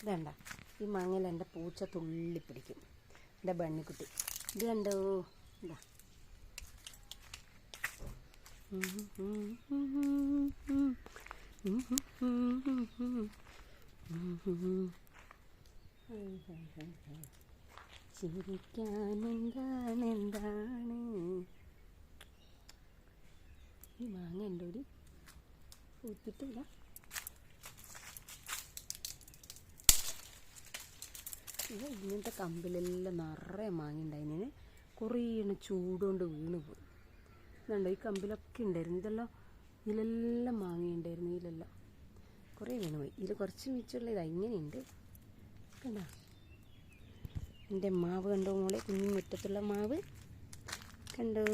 ഇതണ്ട, ഈ മാങ്ങയിൽ എൻ്റെ പൂച്ച തുള്ളി പിടിക്കും. എൻ്റെ ബണ്ണിക്കുട്ടി ഇത് കണ്ടോ, ഇതാ. ചിരിക്കാൻ എന്താണ് ഈ മാങ്ങ എൻ്റെ ഒരു പൂത്തിട്ടില്ല. ഇങ്ങനത്തെ കമ്പിലെല്ലാം നിറയെ മാങ്ങ ഉണ്ടായിരുന്നു. കുറേ ചൂടുകൊണ്ട് വീണ് പോയി. ഇതുണ്ടോ, ഈ കമ്പിലൊക്കെ ഉണ്ടായിരുന്നു. ഇതിലെല്ലാം മാങ്ങയുണ്ടായിരുന്നു. ഇതിലെല്ലാം കുറേ വീണ് പോയി. ഇതിൽ കുറച്ച് മിച്ചമുള്ള ഇതാ ഇങ്ങനെയുണ്ട്. കണ്ടോ എൻ്റെ മാവ് കണ്ടോ മോളെ, കുഞ്ഞു മുറ്റത്തുള്ള മാവ് കണ്ടോ.